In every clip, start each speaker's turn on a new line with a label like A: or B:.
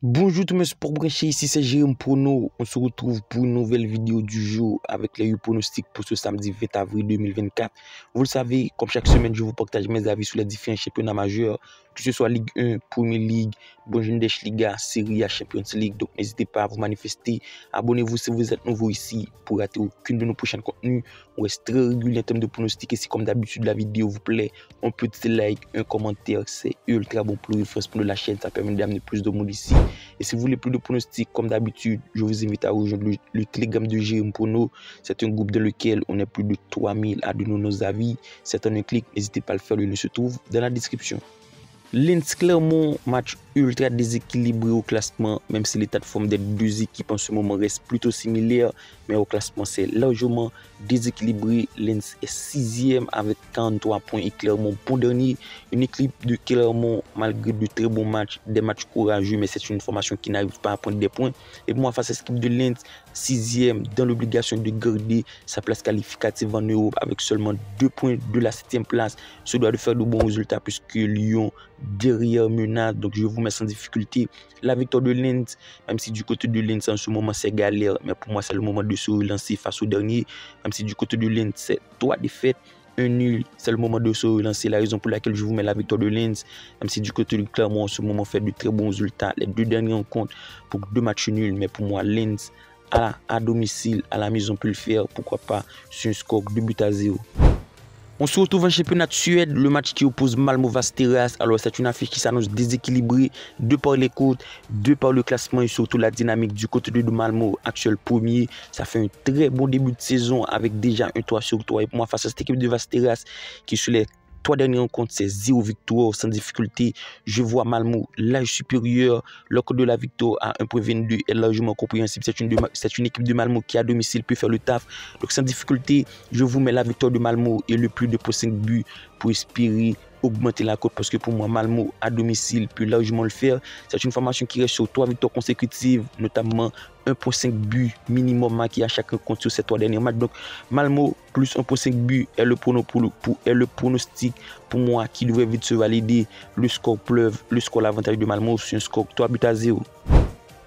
A: Bonjour tout le monde, pour brancher, ici c'est Jérôme Prono. On se retrouve pour une nouvelle vidéo du jour avec les pronostics pour ce samedi 20 avril 2024. Vous le savez, comme chaque semaine, je vous partage mes avis sur les différents championnats majeurs, que ce soit Ligue 1, Premier League, Bundesliga, Serie A, Champions League. Donc n'hésitez pas à vous manifester. Abonnez-vous si vous êtes nouveau ici pour rater aucune de nos prochains contenus. On reste très régulier en termes de pronostics et si comme d'habitude la vidéo vous plaît, un petit like, un commentaire, c'est ultra bon pour le référencement de la chaîne. Ça permet d'amener plus de monde ici. Et si vous voulez plus de pronostics, comme d'habitude, je vous invite à rejoindre le Telegram de Jérôme Prono. C'est un groupe dans lequel on est plus de 3000 à donner nos avis. C'est en un clic, n'hésitez pas à le faire, le lien se trouve dans la description. Lens Clermont, match ultra déséquilibré au classement, même si l'état de forme des deux équipes en ce moment reste plutôt similaire, mais au classement c'est largement déséquilibré. Lens est 6e avec 43 points et Clermont point dernier. Une équipe de Clermont, malgré de très bons matchs, des matchs courageux, mais c'est une formation qui n'arrive pas à prendre des points. Et pour moi, face à cette équipe de Lens, 6e dans l'obligation de garder sa place qualificative en Europe avec seulement 2 points de la 7e place, se doit de faire de bons résultats puisque Lyon derrière menace, donc je vous mets sans difficulté la victoire de Lens, même si du côté de Lens en ce moment c'est galère, mais pour moi c'est le moment de se relancer face au dernier, même si du côté de Lens c'est 3 défaites, un nul, c'est le moment de se relancer, la raison pour laquelle je vous mets la victoire de Lens, même si du côté de Clermont en ce moment fait de très bons résultats, les deux derniers rencontres pour 2 matchs nuls, mais pour moi Lens à domicile, à la maison peut le faire, pourquoi pas sur un score 2-0. On se retrouve en championnat de Suède, le match qui oppose Malmö Västerås. Alors c'est une affiche qui s'annonce déséquilibrée, de par les côtes, de par le classement et surtout la dynamique du côté de Malmö, actuel premier. Ça fait un très bon début de saison avec déjà un 3-3. Et pour moi, face à cette équipe de Västerås qui sur les 3 dernières rencontres, c'est 0 victoire sans difficulté. Je vois Malmö l'âge supérieur. Le code de la victoire à 1.22 est largement compréhensible. C'est une équipe de Malmö qui à domicile peut faire le taf. Donc sans difficulté, je vous mets la victoire de Malmö et le plus de 5 buts pour espérer augmenter la cote parce que pour moi Malmö à domicile peut largement le faire. C'est une formation qui reste sur 3 victoires consécutives, notamment 1.5 buts minimum marqué à chaque rencontre sur ces 3 derniers matchs. Donc Malmö plus 1.5 buts est le pronostic pour moi qui devrait vite se valider. Le score pleuve, le score l'avantage de Malmö sur un score 3-0.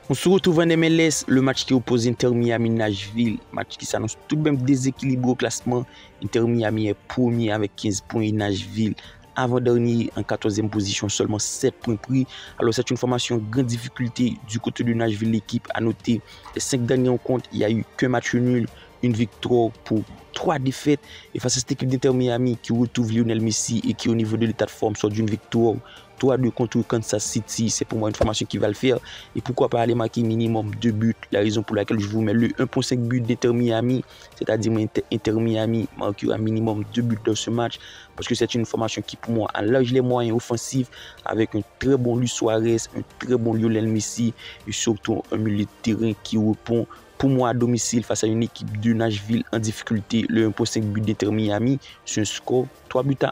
A: On se retrouve en MLS, le match qui oppose Inter Miami-Nashville, match qui s'annonce tout de même déséquilibré au classement. Inter Miami est premier avec 15 points et Nashville avant-dernier en 14e position, seulement 7 points pris. Alors c'est une formation grande difficulté du côté de Nashville. L'équipe a noté les 5 derniers rencontres, il n'y a eu qu'un match nul, une victoire pour 3 défaites. Et face à cette équipe d'Inter Miami qui retrouve Lionel Messi et qui au niveau de l'état de forme sort d'une victoire 3-2 contre Kansas City, c'est pour moi une formation qui va le faire. Et pourquoi pas aller marquer minimum 2 buts, la raison pour laquelle je vous mets le 1.5 but d'Inter Miami, c'est-à-dire Inter Miami marquera minimum 2 buts dans ce match, parce que c'est une formation qui pour moi a large les moyens offensifs, avec un très bon Luis Suarez, un très bon Lionel Messi, et surtout un milieu de terrain qui répond. Pour moi, à domicile, face à une équipe de Nashville en difficulté, le 1.5 but d'Inter Miami, sur un score 3-1.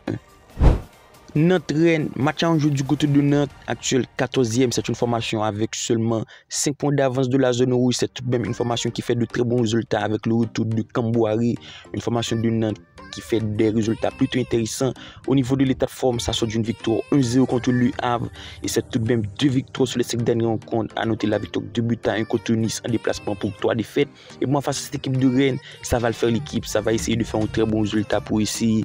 A: Nantes-Rennes, match en jeu du côté de Nantes, actuel 14e, c'est une formation avec seulement 5 points d'avance de la zone rouge. C'est tout de même une formation qui fait de très bons résultats avec le retour de Camboire, une formation de Nantes qui fait des résultats plutôt intéressants. Au niveau de l'état de forme, ça sort d'une victoire 1-0 contre Le Havre et c'est tout de même 2 victoires sur les 5 dernières rencontres. À noter la victoire 2-1 contre Nice en déplacement pour 3 défaites. Et moi, face à cette équipe de Rennes, ça va le faire l'équipe, ça va essayer de faire un très bon résultat pour essayer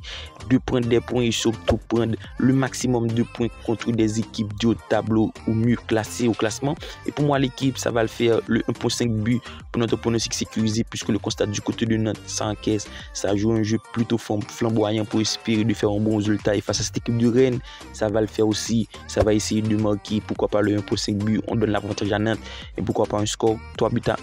A: de prendre des points et surtout prendre le maximum de points contre des équipes du haut de tableau ou mieux classées au classement. Et pour moi, l'équipe, ça va le faire le 1.5 but pour notre pronostic sécurisé puisque le constat du côté de Nantes, ça encaisse, ça joue un jeu plutôt flamboyant pour espérer de faire un bon résultat. Et face à cette équipe de Rennes, ça va le faire aussi. Ça va essayer de marquer, pourquoi pas le 1.5 but, on donne l'avantage à Nantes et pourquoi pas un score 3-1.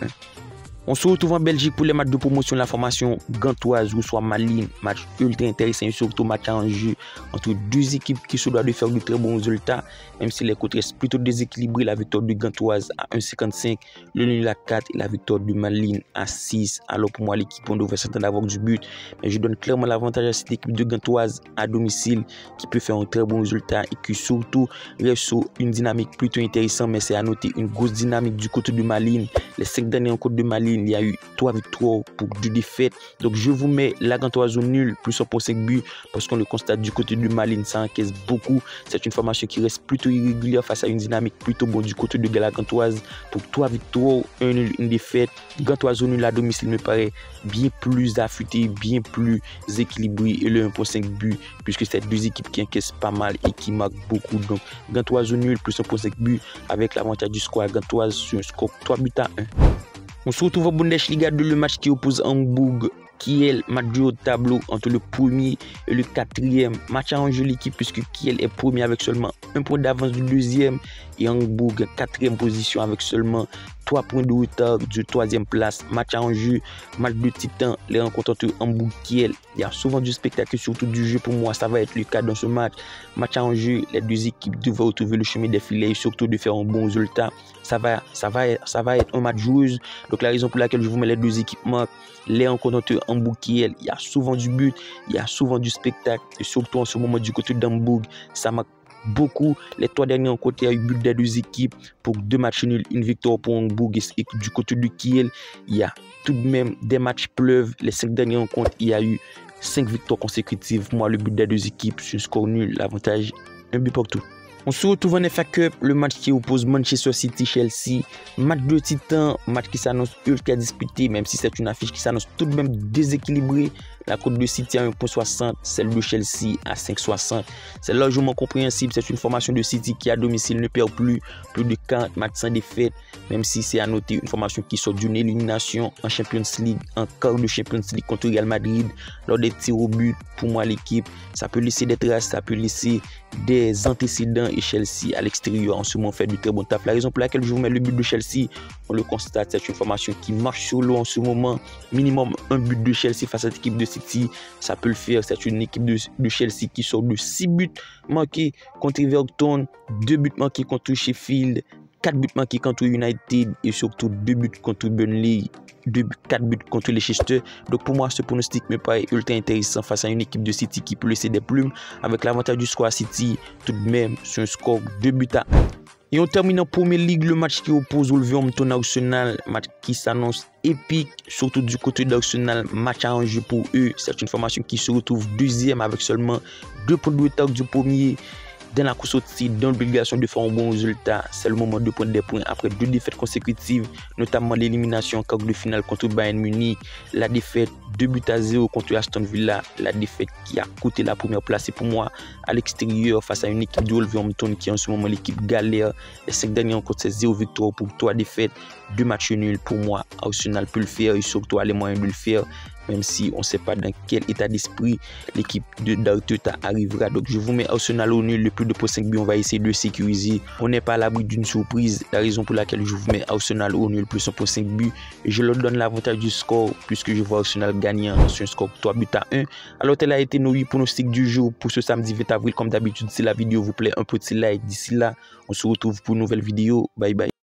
A: On se retrouve en Belgique pour les matchs de promotion de la formation gantoise ou soit Malines, match ultra intéressant et surtout match en jeu entre deux équipes qui se doivent de faire de très bons résultats, même si les côtes restent plutôt déséquilibrées. La victoire de gantoise à 1,55, le nul à 4 et la victoire de Malines à 6. Alors pour moi, l'équipe, on devrait s'attendre à avoir du but, mais je donne clairement l'avantage à cette équipe de gantoise à domicile qui peut faire un très bon résultat et qui surtout reste sur une dynamique plutôt intéressante, mais c'est à noter une grosse dynamique du côté de Malines. Les 5 derniers rencontres de Malines masculine, il y a eu 3 victoires pour 2 défaites. Donc je vous mets la Gantoise au nul, plus 1.5 buts, parce qu'on le constate du côté du Malines, ça encaisse beaucoup. C'est une formation qui reste plutôt irrégulière face à une dynamique plutôt bonne du côté de la Gantoise. Pour 3 victoires, 1 nul, une défaite. Gantoise au nul à domicile me paraît bien plus affûté, bien plus équilibré, et le 1.5 buts, puisque c'est 2 équipes qui encaissent pas mal et qui marquent beaucoup. Donc Gantoise au nul, plus 1.5 buts, avec l'avantage du score à Gantoise sur un score 3 buts à 1. On se retrouve en Bundesliga 2, le match qui oppose Hambourg, Kiel, match du haut de tableau entre le premier et le quatrième. Match à enjeu l'équipe, puisque Kiel est premier avec seulement 1 point d'avance du deuxième, et Hambourg 4e position avec seulement 3 points de retard du 3e place. Match à enjeu, match de titan, les rencontres entre Hambourg et Kiel. Il y a souvent du spectacle, surtout du jeu. Pour moi, ça va être le cas dans ce match. Match à enjeu, les deux équipes devraient retrouver le chemin des filets et surtout de faire un bon résultat. Ça va être un match joueuse. Donc la raison pour laquelle je vous mets les deux équipes marquent. Les rencontres entre Hambourg et Kiel, il y a souvent du but, il y a souvent du spectacle, et surtout en ce moment du côté d'Hambourg, ça marque beaucoup. Les 3 derniers rencontres, il y a eu but des deux équipes pour 2 matchs nuls, une victoire pour Hambourg, et du côté de Kiel, il y a tout de même des matchs pleuvent. Les 5 dernières rencontres, il y a eu 5 victoires consécutives. Moi, le but des deux équipes sur un score nul, l'avantage, un but partout. On se retrouve en FA Cup, le match qui oppose Manchester City-Chelsea. Match de titan, match qui s'annonce ultra disputé, même si c'est une affiche qui s'annonce tout de même déséquilibrée. La cote de City à 1.60, celle de Chelsea à 5.60. C'est largement compréhensible. C'est une formation de City qui à domicile ne perd plus de 40 matchs sans défaite, même si c'est à noter une formation qui sort d'une élimination en Champions League, en quart de Champions League contre Real Madrid, lors des tirs au but. Pour moi, l'équipe, ça peut laisser des traces, ça peut laisser des antécédents, et Chelsea à l'extérieur en ce moment fait du très bon taf. La raison pour laquelle je vous mets le but de Chelsea, on le constate, c'est une formation qui marche sur l'eau en ce moment. Minimum un but de Chelsea face à cette équipe de City, ça peut le faire. C'est une équipe de Chelsea qui sort de 6 buts marqués contre Everton, 2 buts marqués contre Sheffield, 4 buts marqués contre United et surtout 2 buts contre Burnley, 4 buts contre Leicester. Donc pour moi, ce pronostic me paraît ultra intéressant face à une équipe de City qui peut laisser des plumes, avec l'avantage du score à City tout de même sur un score 2 buts à 1. Et on termine en Premier League, le match qui oppose Wolverhampton à Arsenal, match qui s'annonce épique, surtout du côté d'Arsenal, match à enjeu pour eux. C'est une formation qui se retrouve deuxième avec seulement 2 points de retard du premier. Dans la course au titre, dans l'obligation de faire un bon résultat, c'est le moment de prendre des points après 2 défaites consécutives, notamment l'élimination en quart de finale contre Bayern Munich, la défaite 2 buts à 0 contre Aston Villa, la défaite qui a coûté la première place. Et pour moi, à l'extérieur, face à une équipe de Wolverhampton qui est en ce moment l'équipe galère, les 5 derniers rencontres, c'est 0 victoire pour 3 défaites, 2 matchs nuls. Pour moi, Arsenal peut le faire et surtout a les moyens de le faire, même si on ne sait pas dans quel état d'esprit l'équipe d'Arteta arrivera. Donc je vous mets Arsenal au nul, le plus de 5 buts, on va essayer de sécuriser. On n'est pas à l'abri d'une surprise, la raison pour laquelle je vous mets Arsenal au nul, plus 1.5 buts. Et je leur donne l'avantage du score, puisque je vois Arsenal gagnant sur un score 3 buts à 1. Alors tel a été nos 8 pronostics du jour pour ce samedi 20 avril. Comme d'habitude, si la vidéo vous plaît, un petit like. D'ici là, on se retrouve pour une nouvelle vidéo. Bye bye.